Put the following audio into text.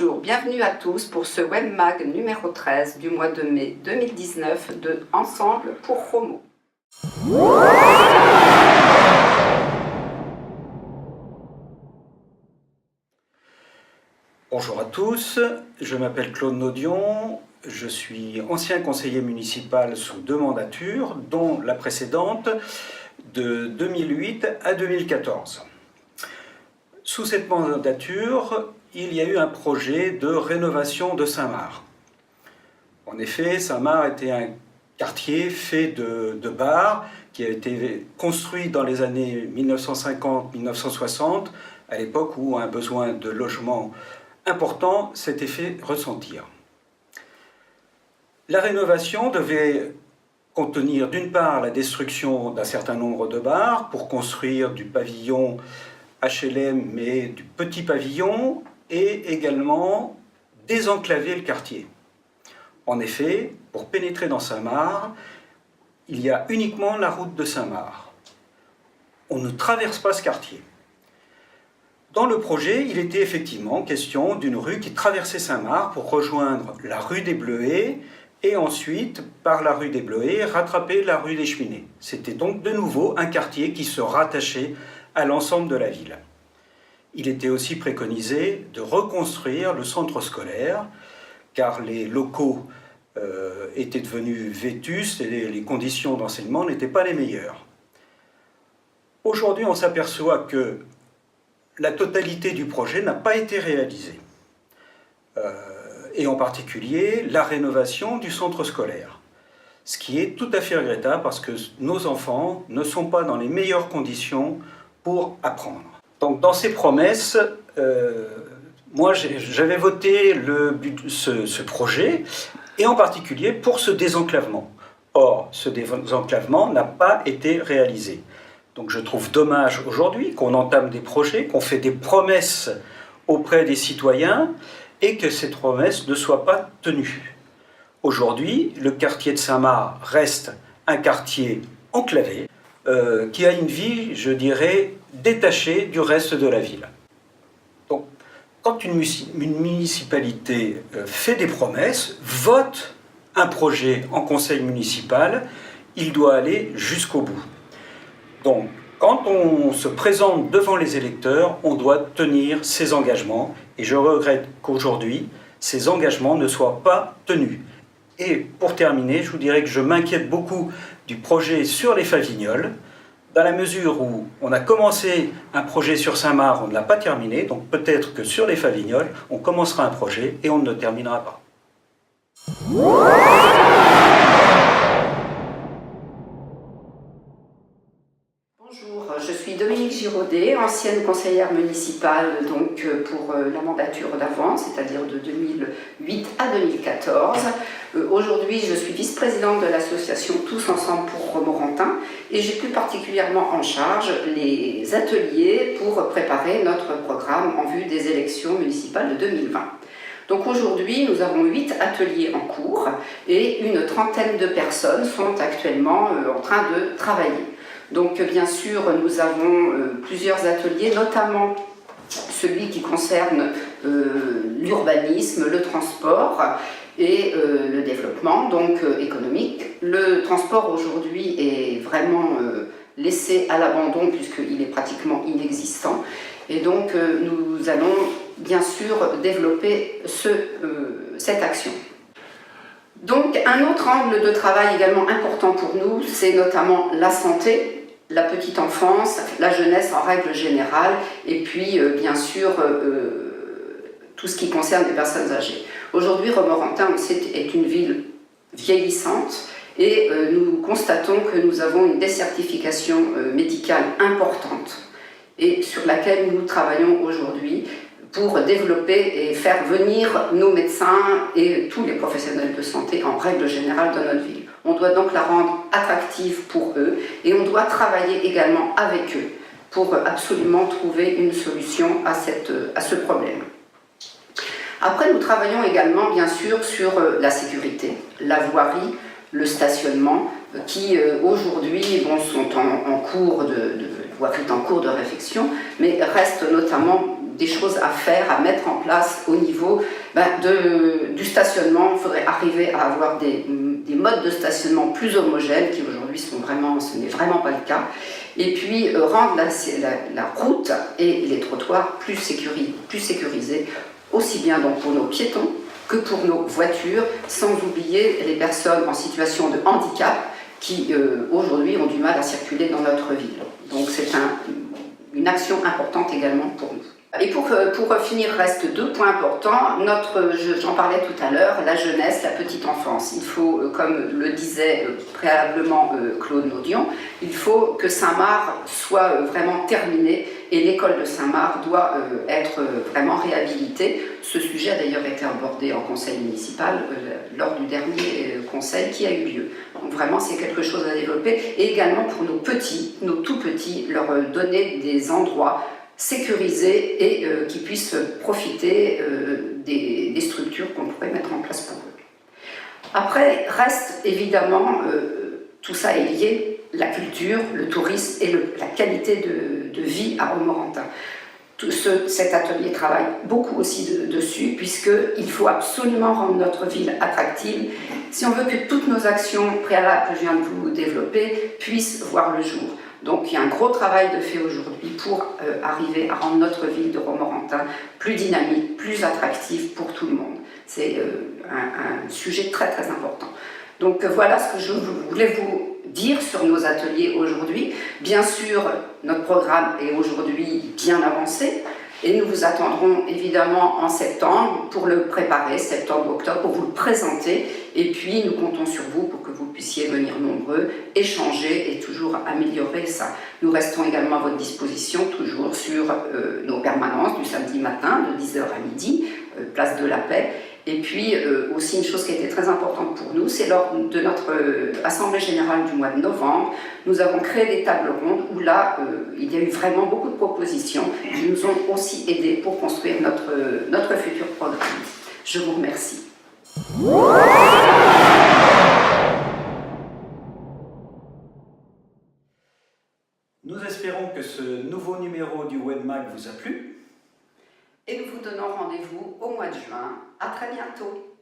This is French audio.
Bonjour, bienvenue à tous pour ce webmag numéro 13 du mois de mai 2019 de Ensemble pour Romo. Bonjour à tous, je m'appelle Claude Naudion, je suis ancien conseiller municipal sous 2 mandatures, dont la précédente de 2008 à 2014. Sous cette mandature, il y a eu un projet de rénovation de Saint-Marc. En effet, Saint-Marc était un quartier fait de bars qui a été construit dans les années 1950-1960, à l'époque où un besoin de logement important s'était fait ressentir. La rénovation devait contenir d'une part la destruction d'un certain nombre de bars pour construire du pavillon HLM, mais du petit pavillon, et également désenclaver le quartier. En effet, pour pénétrer dans Saint-Marc, il y a uniquement la route de Saint-Marc. On ne traverse pas ce quartier. Dans le projet, il était effectivement question d'une rue qui traversait Saint-Marc pour rejoindre la rue des Bleuets et ensuite, par la rue des Bleuets, rattraper la rue des Cheminées. C'était donc de nouveau un quartier qui se rattachait à l'ensemble de la ville. Il était aussi préconisé de reconstruire le centre scolaire, car les locaux étaient devenus vétustes et les conditions d'enseignement n'étaient pas les meilleures. Aujourd'hui, on s'aperçoit que la totalité du projet n'a pas été réalisée, et en particulier la rénovation du centre scolaire, ce qui est tout à fait regrettable parce que nos enfants ne sont pas dans les meilleures conditions pour apprendre. Donc dans ces promesses, moi j'avais voté ce projet, et en particulier pour ce désenclavement. Or, ce désenclavement n'a pas été réalisé. Donc je trouve dommage aujourd'hui qu'on entame des projets, qu'on fait des promesses auprès des citoyens et que ces promesses ne soient pas tenues. Aujourd'hui, le quartier de Saint-Marc reste un quartier enclavé qui a une vie, je dirais, détachée du reste de la ville. Donc, quand une municipalité fait des promesses, vote un projet en conseil municipal, il doit aller jusqu'au bout. Donc, quand on se présente devant les électeurs, on doit tenir ses engagements. Et je regrette qu'aujourd'hui, ces engagements ne soient pas tenus. Et pour terminer, je vous dirais que je m'inquiète beaucoup du projet sur les Favignoles, dans la mesure où on a commencé un projet sur Saint-Marc, on ne l'a pas terminé, donc peut-être que sur les Favignoles, on commencera un projet et on ne le terminera pas. Bonjour, je suis Dominique Giraudet, ancienne conseillère municipale donc, pour la mandature d'avant, c'est-à-dire de 2008 à 2014. Aujourd'hui, je suis vice-présidente de l'association Tous Ensemble pour Romorantin et j'ai plus particulièrement en charge les ateliers pour préparer notre programme en vue des élections municipales de 2020. Donc aujourd'hui, nous avons 8 ateliers en cours et une trentaine de personnes sont actuellement en train de travailler. Donc bien sûr, nous avons plusieurs ateliers, notamment celui qui concerne l'urbanisme, le transport et le développement donc économique. Le transport aujourd'hui est vraiment laissé à l'abandon puisqu'il est pratiquement inexistant. Et donc nous allons bien sûr développer cette action. Donc un autre angle de travail également important pour nous, c'est notamment la santé, la petite enfance, la jeunesse en règle générale, et puis bien sûr tout ce qui concerne les personnes âgées. Aujourd'hui, Romorantin, on sait, est une ville vieillissante et nous constatons que nous avons une désertification médicale importante et sur laquelle nous travaillons aujourd'hui pour développer et faire venir nos médecins et tous les professionnels de santé en règle générale dans notre ville. On doit donc la rendre attractive pour eux et on doit travailler également avec eux pour absolument trouver une solution à ce problème. Après, nous travaillons également bien sûr sur la sécurité, la voirie, le stationnement qui aujourd'hui sont en cours de voirie en cours de réflexion, mais restent notamment des choses à faire, à mettre en place au niveau du stationnement. Il faudrait arriver à avoir des modes de stationnement plus homogènes qui aujourd'hui ce n'est vraiment pas le cas. Et puis rendre la route et les trottoirs plus sécurisés, aussi bien donc pour nos piétons que pour nos voitures, sans oublier les personnes en situation de handicap qui aujourd'hui ont du mal à circuler dans notre ville. Donc c'est une action importante également pour nous. Et pour finir, reste 2 points importants. J'en parlais tout à l'heure, la jeunesse, la petite enfance. Il faut, comme le disait préalablement Claude Naudion, il faut que Saint-Marc soit vraiment terminé et l'école de Saint-Marc doit être vraiment réhabilitée. Ce sujet a d'ailleurs été abordé en conseil municipal lors du dernier conseil qui a eu lieu. Donc vraiment c'est quelque chose à développer et également pour nos tout petits, leur donner des endroits sécurisés et qui puissent profiter des structures qu'on pourrait mettre en place pour eux. Après, reste évidemment, tout ça est lié, la culture, le tourisme et la qualité de vie à Romorantin. Cet atelier travaille beaucoup aussi dessus, puisqu'il faut absolument rendre notre ville attractive si on veut que toutes nos actions préalables que je viens de vous développer puissent voir le jour. Donc il y a un gros travail de fait aujourd'hui pour arriver à rendre notre ville de Romorantin plus dynamique, plus attractive pour tout le monde. C'est un sujet très très important. Donc voilà ce que je voulais vous dire sur nos ateliers aujourd'hui. Bien sûr, notre programme est aujourd'hui bien avancé et nous vous attendrons évidemment en septembre pour le préparer, septembre-octobre, pour vous le présenter. Et puis nous comptons sur vous pour que vous puissiez venir nombreux, échanger et toujours améliorer ça. Nous restons également à votre disposition toujours sur nos permanences du samedi matin de 10h à midi, place de la Paix. Et puis aussi une chose qui a été très importante pour nous, c'est lors de notre Assemblée Générale du mois de novembre, nous avons créé des tables rondes où là, il y a eu vraiment beaucoup de propositions qui nous ont aussi aidés pour construire notre futur programme. Je vous remercie. Nous espérons que ce nouveau numéro du WebMag vous a plu. Et nous vous donnons rendez-vous au mois de juin. À très bientôt.